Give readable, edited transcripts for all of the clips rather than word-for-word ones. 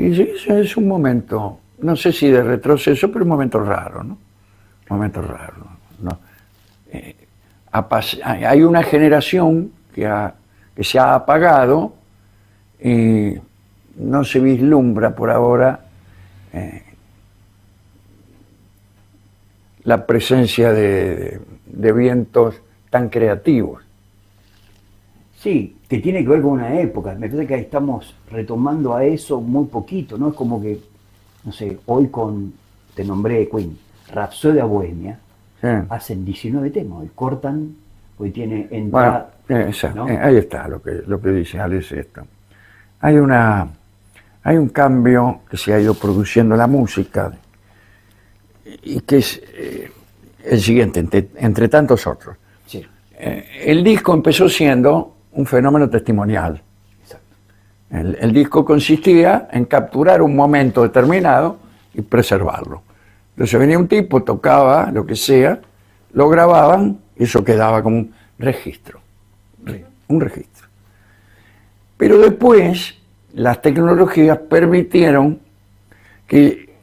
Y sí, eso es un momento, no sé si de retroceso, pero un momento raro, ¿no? Un momento raro, ¿no? Hay una generación que se ha apagado y no se vislumbra por ahora la presencia de vientos tan creativos. Sí, que tiene que ver con una época. Me parece que estamos retomando a eso muy poquito, ¿no? Es como que, no sé, hoy te nombré Queen, Rapsodia Bohemia, Sí. hacen 19 temas, y cortan, hoy tiene Bueno, entrada, ¿no? ahí está lo que dice Alex esto. Hay un cambio que se ha ido produciendo en la música y que es el siguiente, entre tantos otros. Sí, El disco empezó siendo un fenómeno testimonial. exacto. El disco consistía en capturar un momento determinado y preservarlo. Entonces venía un tipo, tocaba lo que sea, lo grababan y eso quedaba como un registro. Un registro. Pero después las tecnologías permitieron que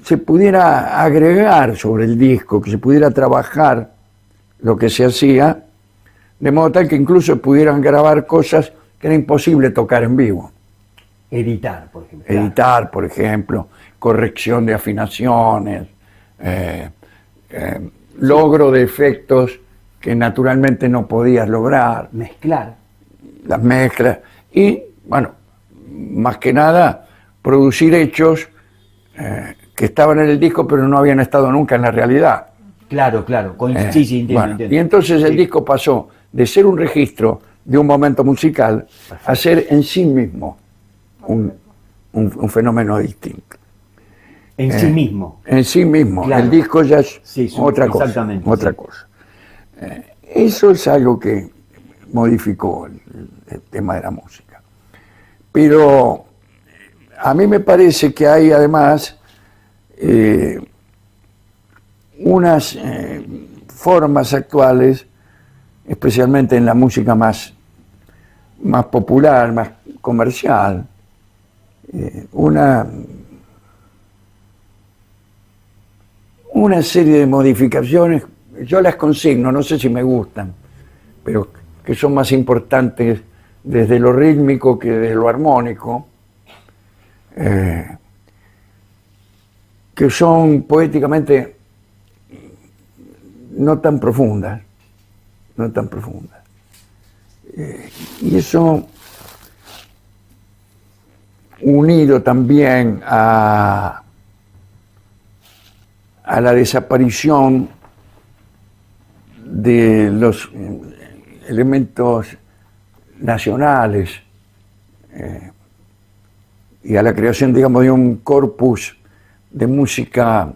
se pudiera agregar sobre el disco, que se pudiera trabajar lo que se hacía, de modo tal que incluso pudieran grabar cosas que era imposible tocar en vivo. Editar, por ejemplo. Editar, por ejemplo, corrección de afinaciones, logro de efectos que naturalmente no podías lograr, Mezclar. las mezclas y, bueno, más que nada, producir hechos que estaban en el disco pero no habían estado nunca en la realidad. Claro, claro. Sí, sí, entiendo, Bueno, entiendo. y entonces el Sí. disco pasó de ser un registro de un momento musical a ser en sí mismo un fenómeno distinto. En sí mismo. En sí mismo, Claro. el disco ya es Sí, sí, otra cosa. exactamente, Otra sí. cosa. Eso es algo que modificó el tema de la música. Pero a mí me parece que hay además unas formas actuales, especialmente en la música más popular, más comercial, una serie de modificaciones, yo las consigno, no sé si me gustan, pero que son más importantes desde lo rítmico que desde lo armónico, que son poéticamente no tan profundas, no tan profundas. Y eso, unido también a la desaparición de los elementos nacionales y a la creación, digamos, de un corpus de música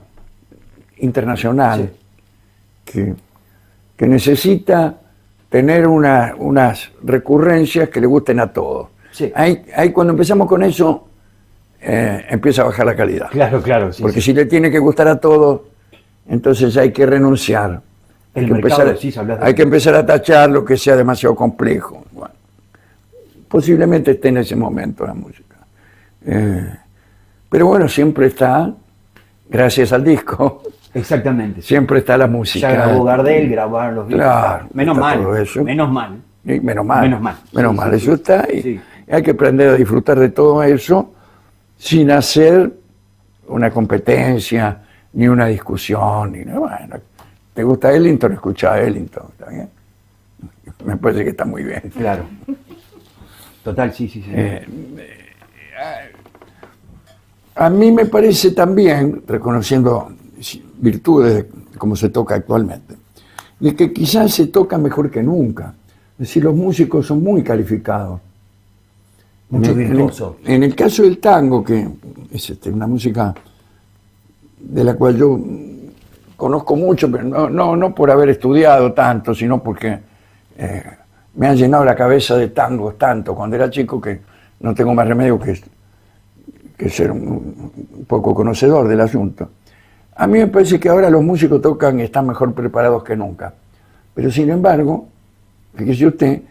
internacional que necesita tener unas recurrencias que le gusten a todos. Sí. Ahí cuando empezamos con eso, empieza a bajar la calidad. Claro, claro. Sí, Porque sí. si le tiene que gustar a todos, entonces hay que renunciar. El mercado, sí, hablas de hay que empezar a tachar lo que sea demasiado complejo. Bueno, posiblemente esté en ese momento la música. Pero bueno, siempre está, gracias al disco, Exactamente. Sí. siempre está la música. Ya grabó Gardel, grabaron los Beatles. Claro, Menos está mal. todo eso. Menos mal. Y menos mal. Menos mal. Menos Sí, mal, sí, eso sí. está. Y Sí. hay que aprender a disfrutar de todo eso sin hacer una competencia, ni una discusión, ni nada. Bueno, ¿te gusta Ellington? Escucha a Ellington, ¿está bien? Me parece que está muy bien. Claro. Total, sí, sí, sí. A mí me parece también, reconociendo virtudes de cómo se toca actualmente, de que quizás se toca mejor que nunca. Es decir, los músicos son muy calificados. Mucho En virtuoso. el caso del tango, que es una música de la cual yo conozco mucho, pero no por haber estudiado tanto, sino porque me han llenado la cabeza de tangos tanto cuando era chico que no tengo más remedio que ser un poco conocedor del asunto. A mí me parece que ahora los músicos tocan y están mejor preparados que nunca. Pero sin embargo, fíjese usted,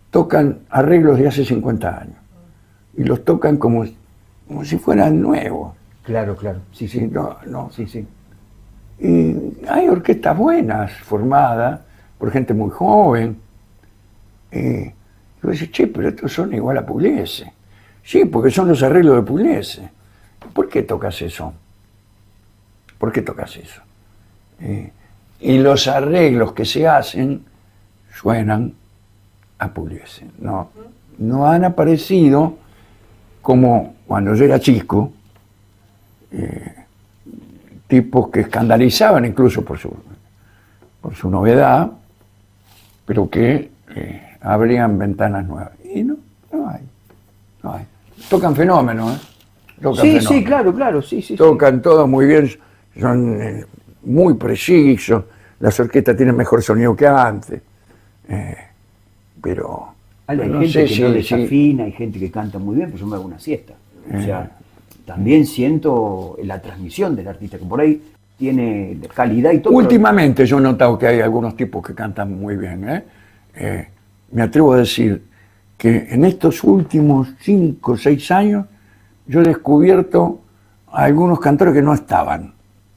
tocan arreglos de hace 50 años. Y los tocan como como si fueran nuevos. Claro, claro. Sí, sí. Sí, no, no. Sí, sí. Y hay orquestas buenas, formadas por gente muy joven. Y yo decía, che, pero estos son igual a Pugliese. Sí, porque son los arreglos de Pugliese. ¿Por qué tocas eso? ¿Por qué tocas eso? Y los arreglos que se hacen suenan a Pugliese. No, no han aparecido como cuando yo era chico, tipos que escandalizaban incluso por su novedad, pero que abrían ventanas nuevas. Y no hay. Tocan fenómenos, ¿eh? Tocan Sí, fenómenos. sí, claro, claro. Sí, sí. Tocan todos muy bien, son muy precisos, las orquestas tienen mejor sonido que antes, pero Hay no gente sé que no si desafina, hay gente que canta muy bien, pero yo me hago una siesta. O sea, también siento la transmisión del artista, que por ahí tiene calidad y todo. últimamente yo he notado que hay algunos tipos que cantan muy bien. Me atrevo a decir que en estos últimos 5 o 6 años yo he descubierto a algunos cantores que no estaban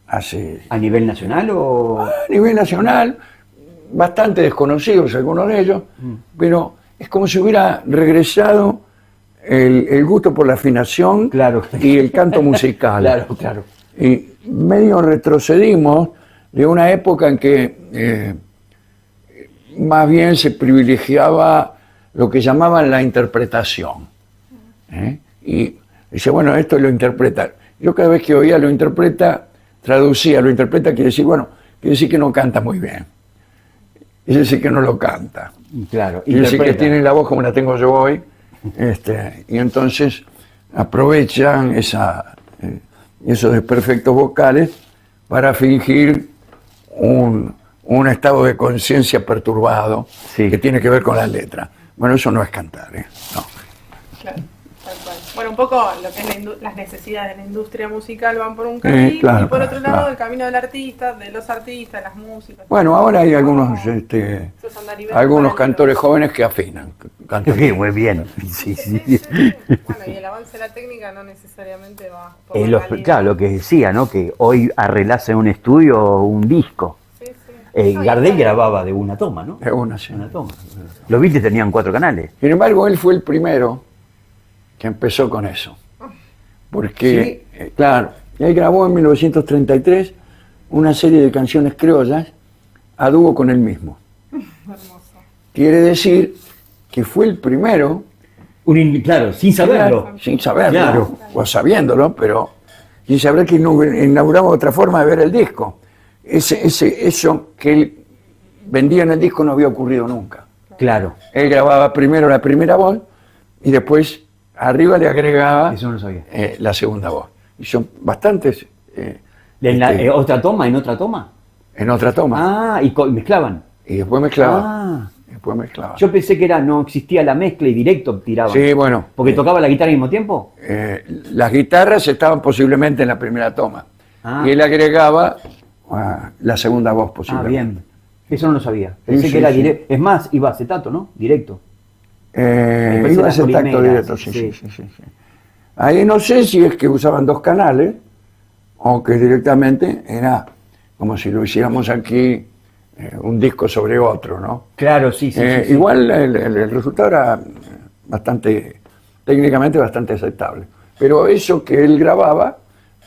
hace... ¿A nivel nacional o...? A nivel nacional, bastante desconocidos algunos de ellos, pero es como si hubiera regresado el gusto por la afinación Claro. y el canto musical. Claro, claro. Y medio retrocedimos de una época en que más bien se privilegiaba lo que llamaban la interpretación. Y dice, bueno, esto lo interpreta. Yo cada vez que oía lo interpreta, traducía, lo interpreta, quiere decir, bueno, quiere decir que no canta muy bien. Quiere decir que no lo canta. Claro, Quiere decir que interpreta. tiene la voz como la tengo yo hoy. Y entonces aprovechan esos desperfectos vocales para fingir un estado de conciencia perturbado Sí. que tiene que ver con la letra. Bueno, eso no es cantar, no. Claro, tal cual. Bueno, un poco lo que es las necesidades de la industria musical van por un camino claro, y por otro lado claro. el camino del artista, de los artistas, las músicas. Bueno, ahora hay algunos, Esos andariveles algunos paralelos. cantores jóvenes que afinan. Cantan Sí, muy bien. Sí, Sí, sí. sí. Bueno, y el avance de la técnica no necesariamente va por la calidad. Claro, lo que decía, ¿no? Que hoy arreglás en un estudio un disco. Sí, sí. No, y Gardel bueno, grababa de una toma, ¿no? Es una, sí. Una toma. Los Beatles tenían 4 canales. Sin embargo, él fue el primero que empezó con eso. Porque, claro, él grabó en 1933 una serie de canciones criollas a dúo con él mismo. hermoso. Quiere decir que fue el primero, Claro, sin saberlo. claro, sin saberlo, Claro. o sabiéndolo, pero sin saber que inauguraba otra forma de ver el disco. Eso que él vendía en el disco no había ocurrido nunca. Claro. Él grababa primero la primera voz y después arriba le agregaba Eso no lo sabía. la segunda voz. Y son bastantes ¿Otra toma? ¿En otra toma? en otra toma. Ah, y mezclaban. Y después mezclaba. Ah. Después mezclaba. Yo pensé que no existía la mezcla y directo tiraban. Sí, bueno. Porque tocaba la guitarra al mismo tiempo. Las guitarras estaban posiblemente en la primera toma. Ah. Y él agregaba la segunda voz Ah, posiblemente. bien. Eso no lo sabía. Pensé Sí, que era sí. directo. Es más, iba acetato, ¿no? Directo. Después Iba a las ser tacto polimeras, directo, sí. sí. Ahí no sé si es que usaban 2 canales o que directamente era como si lo hiciéramos aquí un disco sobre otro, ¿no? Claro, sí, sí. sí. Igual el resultado era técnicamente bastante aceptable. Pero eso que él grababa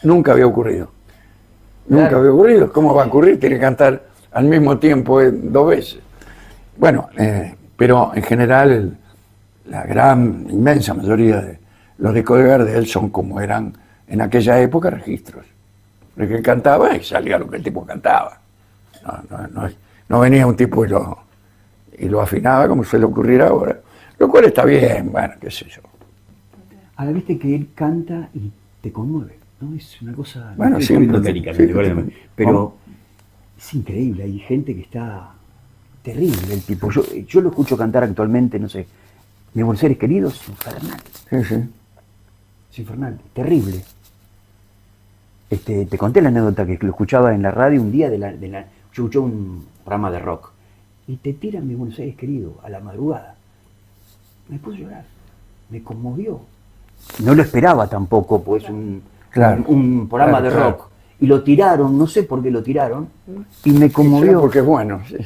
nunca había ocurrido. Nunca Claro. había ocurrido. ¿Cómo va a ocurrir? Tiene que cantar al mismo tiempo 2 veces. Bueno, pero en general la gran, inmensa mayoría de los discos de Gardel son como eran en aquella época registros. Porque él cantaba y salía lo que el tipo cantaba. No venía un tipo y lo afinaba como suele ocurrir ahora. Lo cual está bien, bueno, qué sé yo. Ahora viste que él canta y te conmueve, ¿no? Es una cosa... Bueno, estoy siempre, esotérica, sí, perdóname, pero ¿cómo? es increíble, hay gente que está terrible el tipo. Yo lo escucho cantar actualmente, no sé, Mi Buenos Aires Querido, es infernal. Sí. Es infernal, terrible. Te conté la anécdota que lo escuchaba en la radio un día yo escuché un programa de rock y te tiran Mi Buenos Aires Querido a la madrugada. Me puse a llorar, me conmovió. no lo esperaba tampoco, pues Claro, un programa claro, de claro. rock. Y lo tiraron, no sé por qué lo tiraron, y me Será conmovió. porque es bueno. Sí.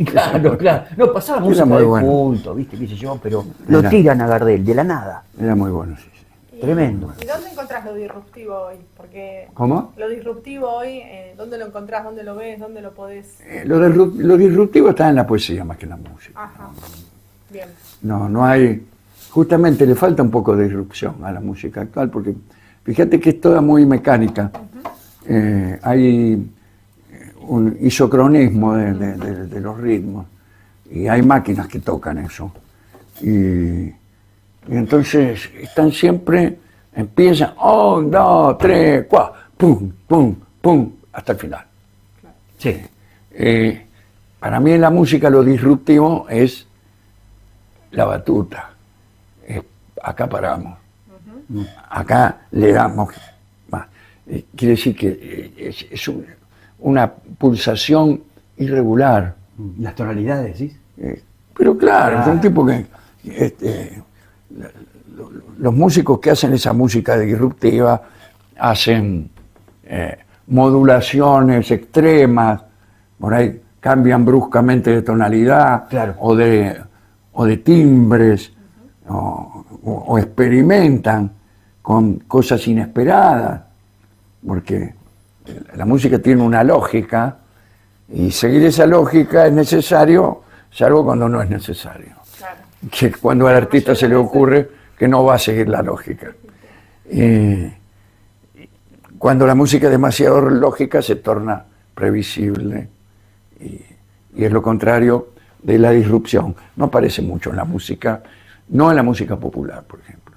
Claro, claro. No, pasaba Era música muy de bueno. culto, ¿viste? Qué sé yo, pero lo Era. tiran a Gardel, de la nada. Era muy bueno, sí. Tremendo. ¿Y dónde encontrás lo disruptivo hoy? Porque ¿Cómo? lo disruptivo hoy, ¿dónde lo encontrás? ¿Dónde lo ves? ¿Dónde lo podés? Lo disruptivo está en la poesía más que en la música. Ajá. Bien. No hay. Justamente le falta un poco de disrupción a la música actual, porque fíjate que es toda muy mecánica. Hay un isocronismo de los ritmos, y hay máquinas que tocan eso. Y entonces están siempre, empiezan 1, 2, 3, 4, pum, pum, pum, hasta el final. Sí. Para mí en la música lo disruptivo es la batuta. Acá paramos. Acá le damos más. Quiere decir que es una pulsación irregular. Las tonalidades, ¿sí? Pero claro, es un Claro. tipo que los músicos que hacen esa música disruptiva hacen modulaciones extremas, por ahí cambian bruscamente de tonalidad, Claro. o de timbres, o experimentan con cosas inesperadas, porque la música tiene una lógica, y seguir esa lógica es necesario, salvo cuando no es necesario. Claro. Que cuando al artista se le ocurre que no va a seguir la lógica. Cuando la música es demasiado lógica se torna previsible, y es lo contrario de la disrupción. No aparece mucho en la música, no en la música popular, por ejemplo.